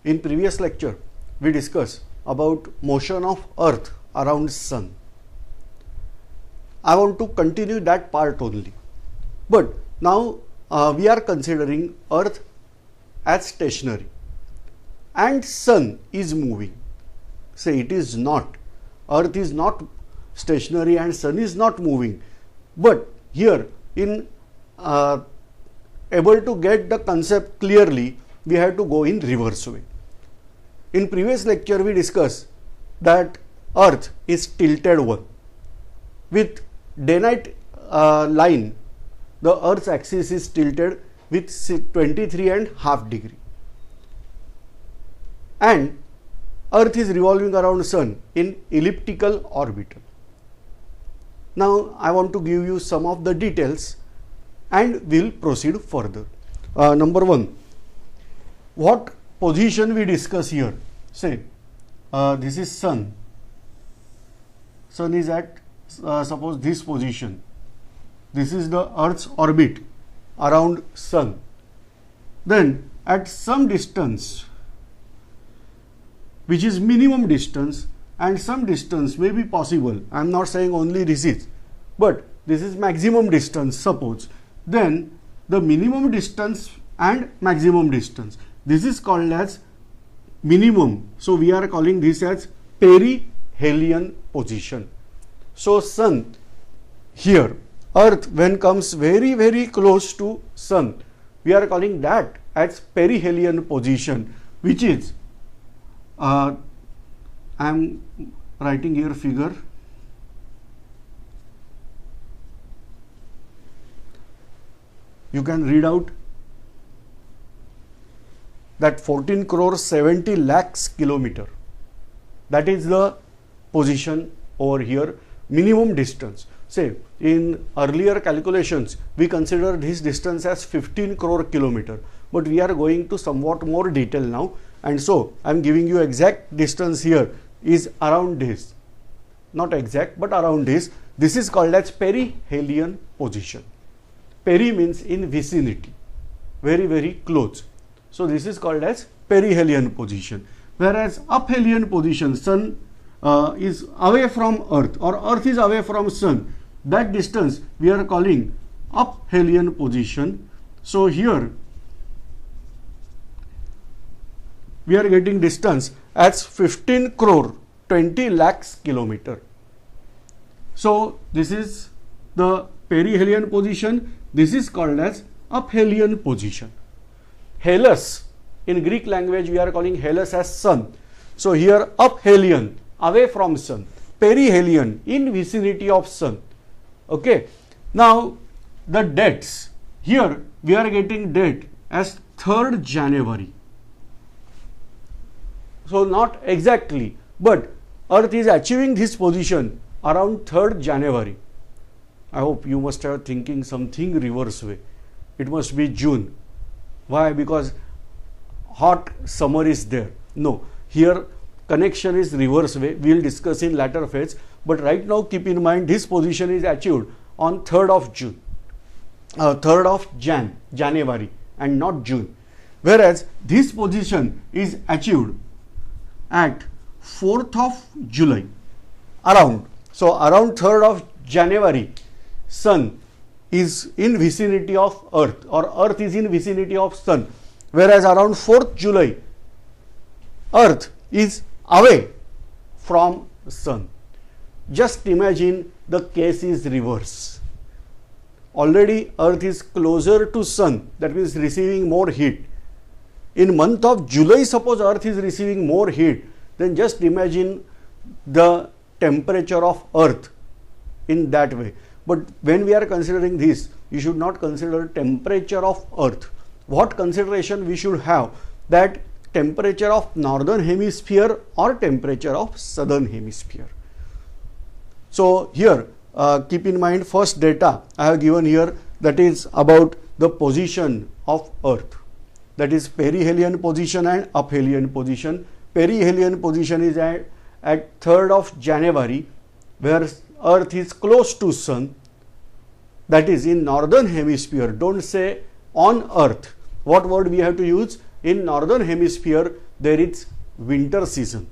In previous lecture, we discussed about motion of Earth around Sun. I want to continue that part only. But now we are considering Earth as stationary and Sun is moving. Say it is not. Earth is not stationary and Sun is not moving. But here in able to get the concept clearly, we have to go in reverse way. In previous lecture, we discussed that Earth is tilted one. With day-night line, the Earth's axis is tilted with 23.5 degree. And Earth is revolving around Sun in elliptical orbital. Now, I want to give you some of the details and we will proceed further. Number one, what position we discuss here? Say, this is Sun. Sun is at suppose this position. This is the Earth's orbit around Sun. Then at some distance, which is minimum distance, and some distance may be possible. I am not saying only this is, but this is maximum distance suppose. Then the minimum distance and maximum distance. This is called as minimum. So we are calling this as perihelion position. So Sun here, Earth when comes very close to Sun, we are calling that as perihelion position, which is I am writing here figure. You can read out that 14 crore 70 lakhs kilometer. That is the position over here, minimum distance. Say in earlier calculations, we consider this distance as 15 crore kilometer, but we are going to somewhat more detail now. And so, I am giving you exact distance here is around this, not exact but around this. This is called as perihelion position. Peri means in vicinity, very close. So, this is called as perihelion position. Whereas aphelion position, Sun is away from Earth or Earth is away from Sun. That distance we are calling aphelion position. So, here we are getting distance as 15 crore 20 lakhs kilometer. So, this is the perihelion position. This is called as aphelion position. Helus, in Greek language we are calling Helus as Sun. So, here aphelion, away from Sun, perihelion, in vicinity of Sun. Okay. Now, the dates, here we are getting date as 3rd January. So, not exactly, but Earth is achieving this position around 3rd January. I hope you must have thinking something reverse way. It must be June. Why? Because hot summer is there. No, here connection is reverse way. We will discuss in later phase. But right now keep in mind this position is achieved on 3rd of June, 3rd of January and not June. Whereas this position is achieved at 4th of July around. So, around 3rd of January, Sun is in vicinity of Earth or Earth is in vicinity of Sun. Whereas around 4th July, Earth is away from Sun. Just imagine the case is reverse. Already Earth is closer to Sun, that means receiving more heat. In month of July, suppose Earth is receiving more heat, then just imagine the temperature of Earth in that way. But when we are considering this, you should not consider temperature of Earth. What consideration we should have? That temperature of northern hemisphere or temperature of southern hemisphere. So, here keep in mind first data I have given here, that is about the position of Earth. That is perihelion position and aphelion position. Perihelion position is at 3rd of January, where Earth is close to Sun, that is in northern hemisphere. Don't say on Earth. What word we have to use? In northern hemisphere, there is winter season,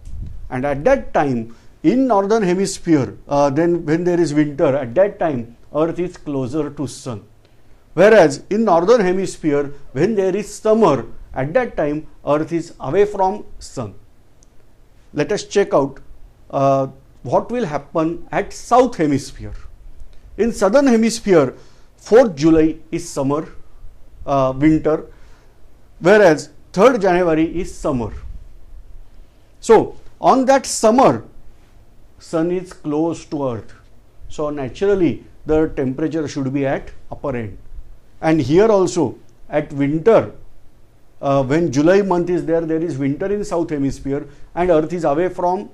and at that time in northern hemisphere, then when there is winter, at that time earth is closer to sun, whereas in northern hemisphere when there is summer, at that time earth is away from sun. Let us check out what will happen at south hemisphere. In southern hemisphere, 4th July is summer, winter, whereas 3rd January is summer. So on that summer, sun is close to earth, so naturally the temperature should be at upper end. And here also at winter, when July month is there, there is winter in south hemisphere and earth is away from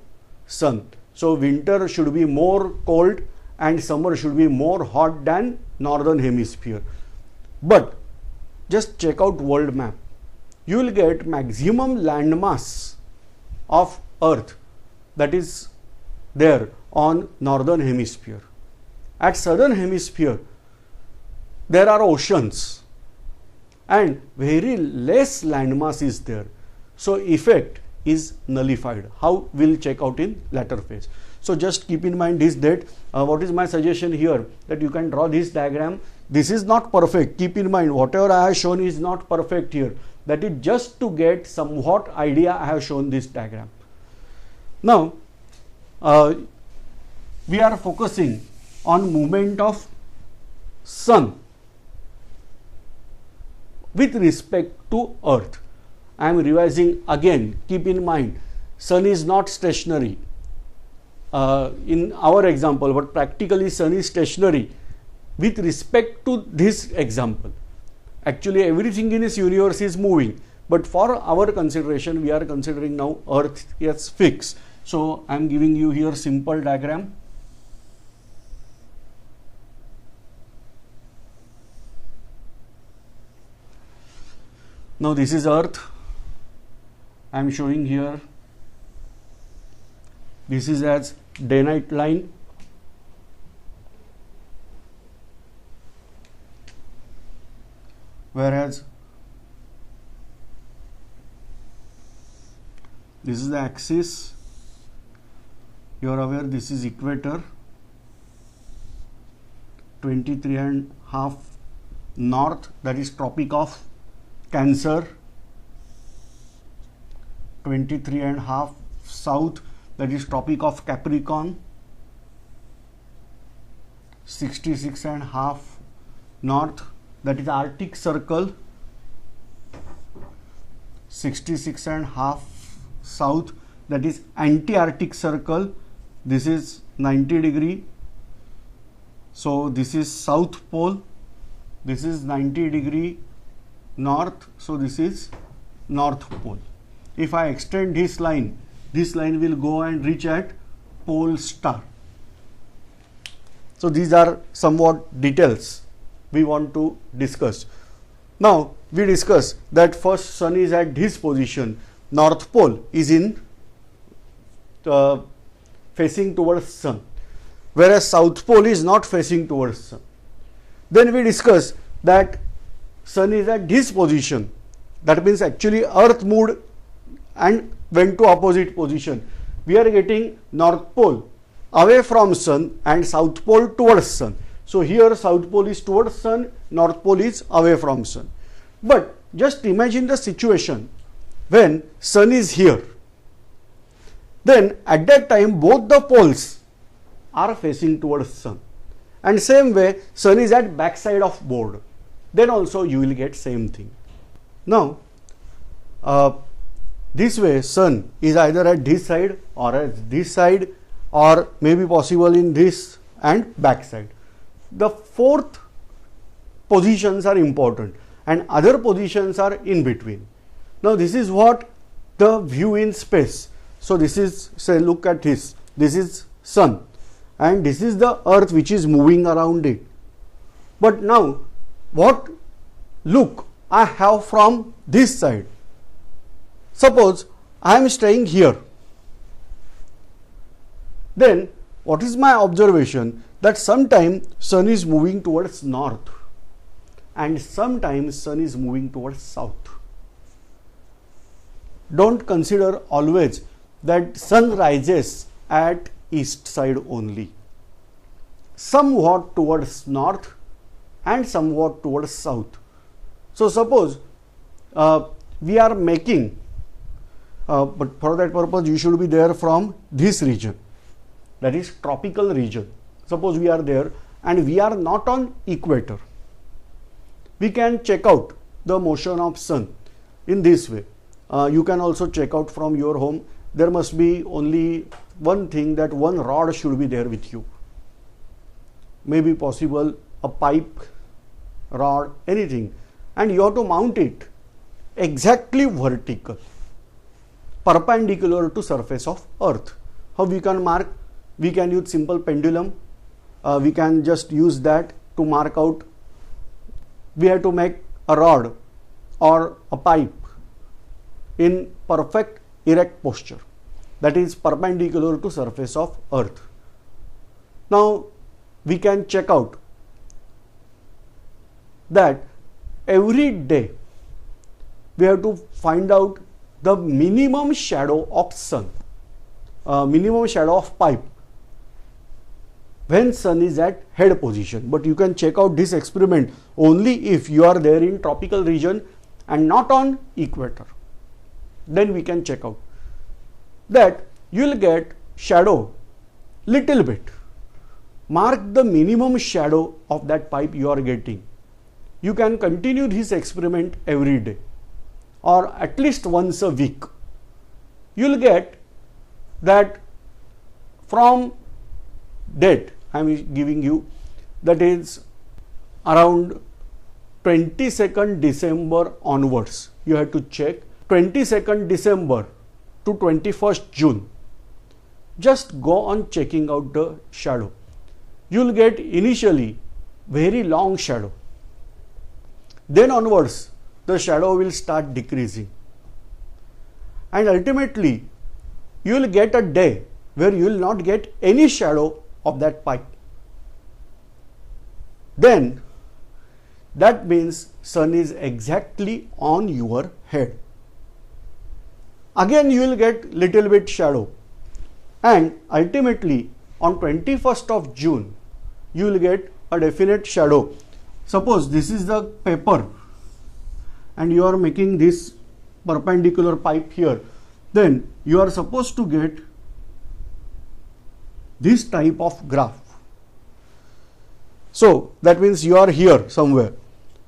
sun, so winter should be more cold and summer should be more hot than northern hemisphere. But just check out world map, you will get maximum landmass of earth that is there on northern hemisphere. At southern hemisphere there are oceans and very less landmass is there, so effect is nullified. How we'll check out in later phase. So just keep in mind this date. What is my suggestion here, that you can draw this diagram. This is not perfect, keep in mind whatever I have shown is not perfect here, that is just to get somewhat idea I have shown this diagram. Now we are focusing on movement of sun with respect to earth. I am revising again, keep in mind sun is not stationary in our example, but practically sun is stationary with respect to this example. Actually everything in this universe is moving, but for our consideration we are considering now earth is fixed. So I am giving you here simple diagram. Now this is earth, I am showing here, this is as day night line, whereas this is the axis, you are aware this is equator, 23.5 north, that is Tropic of Cancer, 23.5 south, that is Tropic of Capricorn, 66.5 north, that is Arctic Circle, 66.5 south, that is Anti-Arctic Circle, this is 90 degree, so this is South Pole, this is 90 degree north, so this is North Pole. If I extend this line will go and reach at pole star. So these are somewhat details we want to discuss. Now we discuss that first sun is at this position, North Pole is in facing towards sun, whereas South Pole is not facing towards sun. Then we discuss that sun is at this position, that means actually earth moved and went to opposite position. We are getting North Pole away from sun and South Pole towards sun. So here South Pole is towards sun, North Pole is away from sun. But just imagine the situation when sun is here, then at that time both the poles are facing towards sun, and same way sun is at back side of board, then also you will get same thing. Now this way sun is either at this side or at this side, or maybe possible in this and back side. The fourth positions are important and other positions are in between. Now this is what the view in space. So this is, say, look at this is sun and this is the earth which is moving around it. But now what look I have from this side? Suppose I am staying here, then what is my observation? That sometimes sun is moving towards north and sometimes sun is moving towards south. don't consider always that sun rises at east side only. Somewhat towards north and somewhat towards south. So suppose we are making, but for that purpose you should be there from this region, that is tropical region. Suppose we are there and we are not on equator. We can check out the motion of sun in this way. You can also check out from your home. There must be only one thing, that one rod should be there with you. Maybe possible a pipe, rod, anything, and you have to mount it exactly vertical, perpendicular to surface of earth. How we can mark? We can use simple pendulum. We can just use that to mark out. We have to make a rod or a pipe in perfect erect posture, that is perpendicular to surface of earth. Now we can check out that every day we have to find out the minimum shadow of sun, minimum shadow of pipe when sun is at head position. But you can check out this experiment only if you are there in tropical region and not on equator. Then we can check out that you will get shadow little bit. Mark the minimum shadow of that pipe you are getting. You can continue this experiment every day or at least once a week. You will get that from date I am giving you, that is around 22nd December onwards. You have to check 22nd December to 21st June. Just go on checking out the shadow. You will get initially very long shadow. Then onwards the shadow will start decreasing. And ultimately you will get a day where you will not get any shadow of that pipe. Then that means sun is exactly on your head. Again you will get little bit shadow, and ultimately on 21st of June you will get a definite shadow. Suppose this is the paper and you are making this perpendicular pipe here, then you are supposed to get this type of graph. So that means you are here somewhere.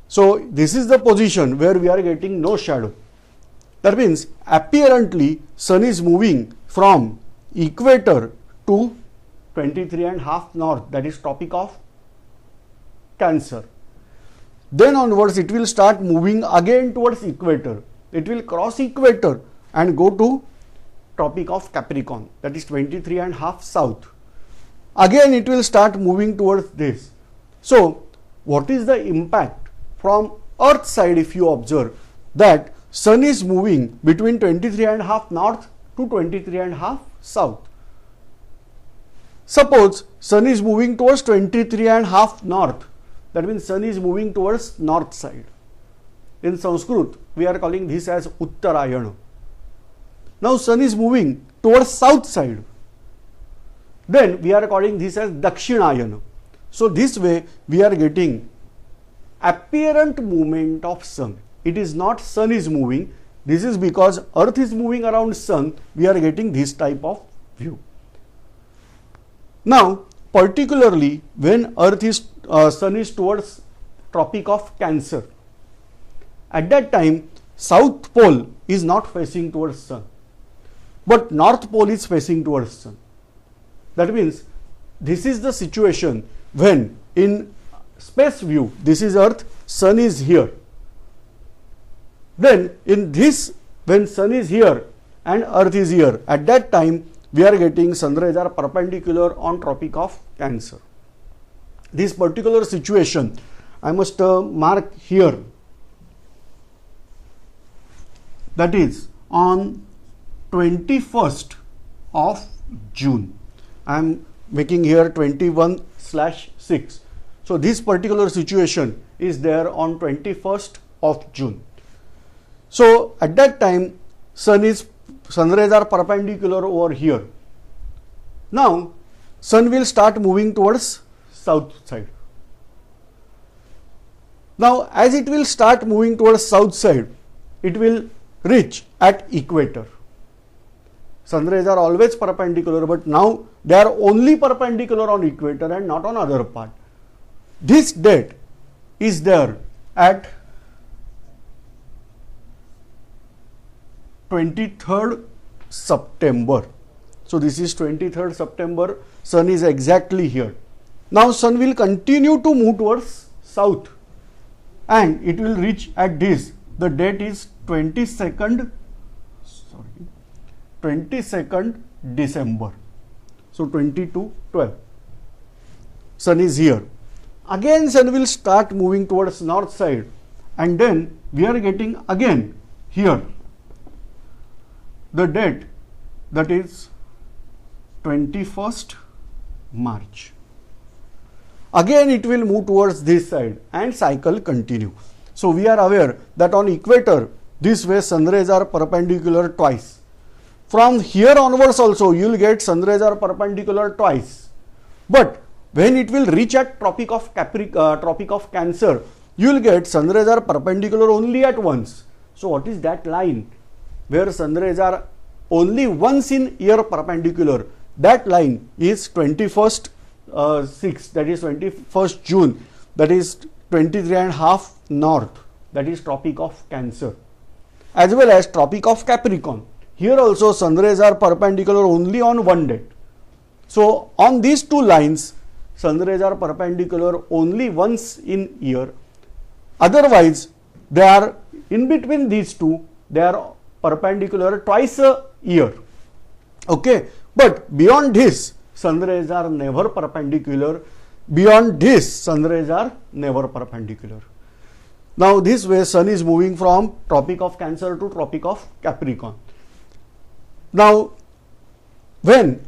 So this is the position where we are getting no shadow. That means apparently sun is moving from equator to 23.5 north, that is Tropic of Cancer. Then onwards it will start moving again towards equator. It will cross equator and go to Tropic of Capricorn, that is 23.5 south. Again it will start moving towards this. So what is the impact from earth side? If you observe that sun is moving between 23.5 north to 23.5 south. Suppose sun is moving towards 23.5 north, that means sun is moving towards north side. In Sanskrit we are calling this as Uttarayana. Now sun is moving towards south side, then we are calling this as Dakshinayana. So this way we are getting apparent movement of sun. It is not sun is moving. This is because earth is moving around sun. We are getting this type of view. Now particularly when earth is sun is towards Tropic of Cancer, at that time south pole is not facing towards sun, but north pole is facing towards sun. That means this is the situation when in space view, this is earth, sun is here. Then in this, when sun is here and earth is here, at that time we are getting sun rays are perpendicular on Tropic of Cancer. This particular situation I must mark here, that is on 21st of June. I am making here 21/6. So this particular situation is there on 21st of June. So at that time sun rays are perpendicular over here. Now sun will start moving towards south side. Now as it will start moving towards south side, it will reach at equator. Sun rays are always perpendicular, but now they are only perpendicular on equator and not on other part. This date is there at 23rd September. So this is 23rd September, sun is exactly here. Now sun will continue to move towards south and it will reach at this. The date is 22nd December. So 22/12. Sun is here. Again sun will start moving towards north side and then we are getting again here the date, that is 21st March. Again it will move towards this side and cycle continue. So we are aware that on equator this way sun rays are perpendicular twice. From here onwards also you will get sun rays are perpendicular twice. But when it will reach at Tropic of Cancer, you will get sun rays are perpendicular only at once. So what is that line where sun rays are only once in year perpendicular? That line is 21st 6, that is 21st June, that is 23.5 north, that is Tropic of Cancer, as well as Tropic of Capricorn. Here also sun rays are perpendicular only on one date. So on these two lines sun rays are perpendicular only once in year. Otherwise they are in between these two, they are perpendicular twice a year. Okay, but beyond this sun rays are never perpendicular. Beyond this sun rays are never perpendicular. Now this way sun is moving from Tropic of Cancer to Tropic of Capricorn. Now when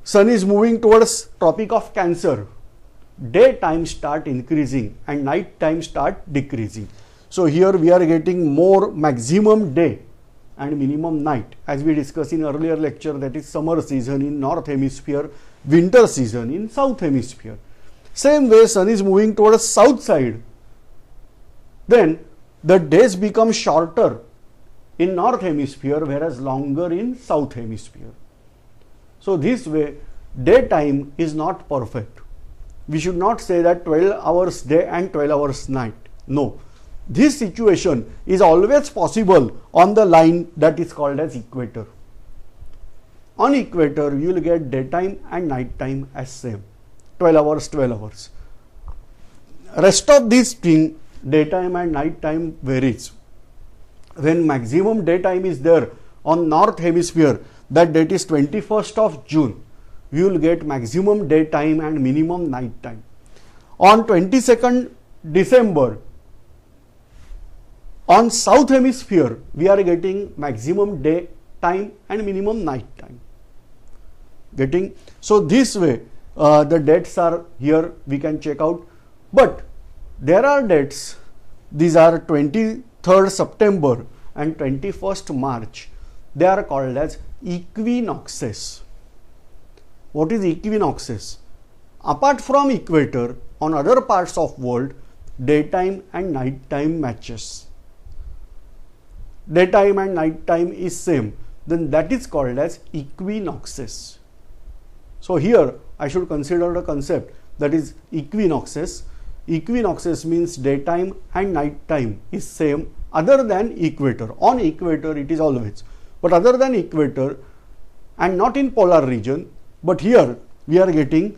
sun is moving towards Tropic of Cancer, daytime start increasing and night time start decreasing. So here we are getting more maximum day and minimum night, as we discussed in earlier lecture, that is summer season in north hemisphere, winter season in south hemisphere. Same way sun is moving towards south side, then the days become shorter in north hemisphere whereas longer in south hemisphere. So this way daytime is not perfect. We should not say that 12 hours day and 12 hours night. No. This situation is always possible on the line that is called as equator. On equator you will get daytime and night time as same, 12 hours, 12 hours. Rest of this thing, daytime and night time varies. When maximum daytime is there on north hemisphere, that date is 21st of June, you will get maximum daytime and minimum night time. On 22nd December, on south hemisphere, we are getting maximum day time and minimum night time. Getting? So this way the dates are here, we can check out. But there are dates, these are 23rd September and 21st March. They are called as equinoxes. What is equinoxes? Apart from equator, on other parts of world, daytime and night time matches. Daytime and night time is same, then that is called as equinoxes. So here I should consider the concept that is equinoxes. Equinoxes means daytime and night time is same other than equator. On equator it is always, but other than equator and not in polar region, but here we are getting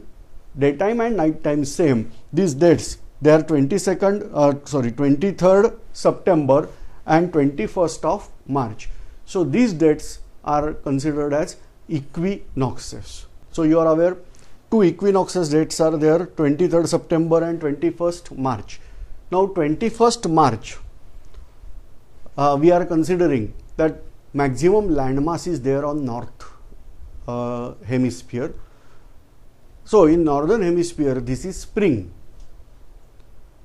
daytime and night time same. These dates, they are 23rd September and 21st of March. So these dates are considered as equinoxes. So you are aware, two equinoxes dates are there, 23rd September and 21st March. Now 21st March, we are considering that maximum landmass is there on north hemisphere. So in northern hemisphere this is spring.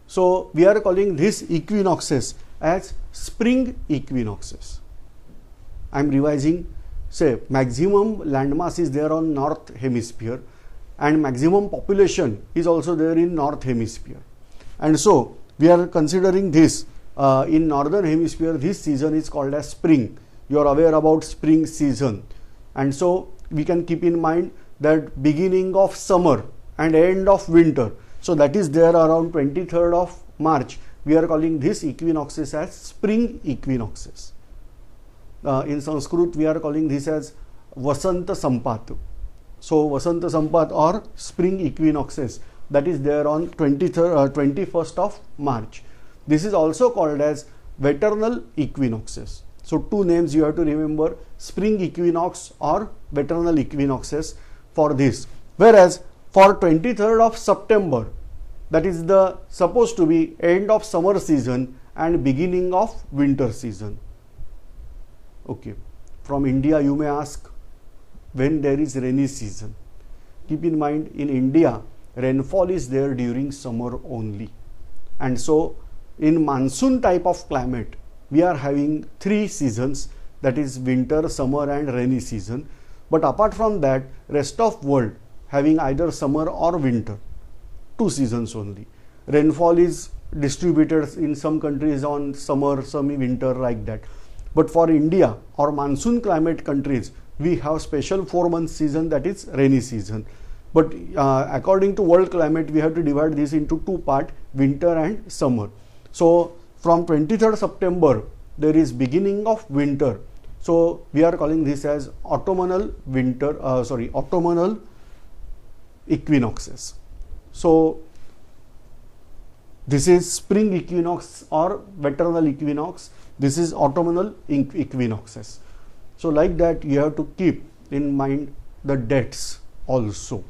So we are calling this equinoxes as spring equinoxes. I am revising, say maximum landmass is there on north hemisphere and maximum population is also there in north hemisphere. And so we are considering this in northern hemisphere, this season is called as spring. You are aware about spring season, and so we can keep in mind that beginning of summer and end of winter, so that is there around 23rd of March. We are calling this equinoxes as spring equinoxes. In Sanskrit we are calling this as Vasanta Sampat. So Vasanta Sampat or spring equinoxes, that is there on 21st of March. This is also called as vernal equinoxes. So two names you have to remember, spring equinox or vernal equinoxes for this. Whereas for 23rd of September, that is the supposed to be end of summer season and beginning of winter season. Okay, from India you may ask, when there is rainy season? Keep in mind, in India rainfall is there during summer only, and so in monsoon type of climate we are having three seasons, that is winter, summer and rainy season. But apart from that, rest of world having either summer or winter, two seasons only. Rainfall is distributed in some countries on summer, some winter, like that. But for India or monsoon climate countries, we have special 4-month season, that is rainy season. But according to world climate, we have to divide this into two parts, winter and summer. So from 23rd September there is beginning of winter, so we are calling this as autumnal autumnal equinoxes. So this is spring equinox or vernal equinox, this is autumnal equinoxes. So like that you have to keep in mind the dates also.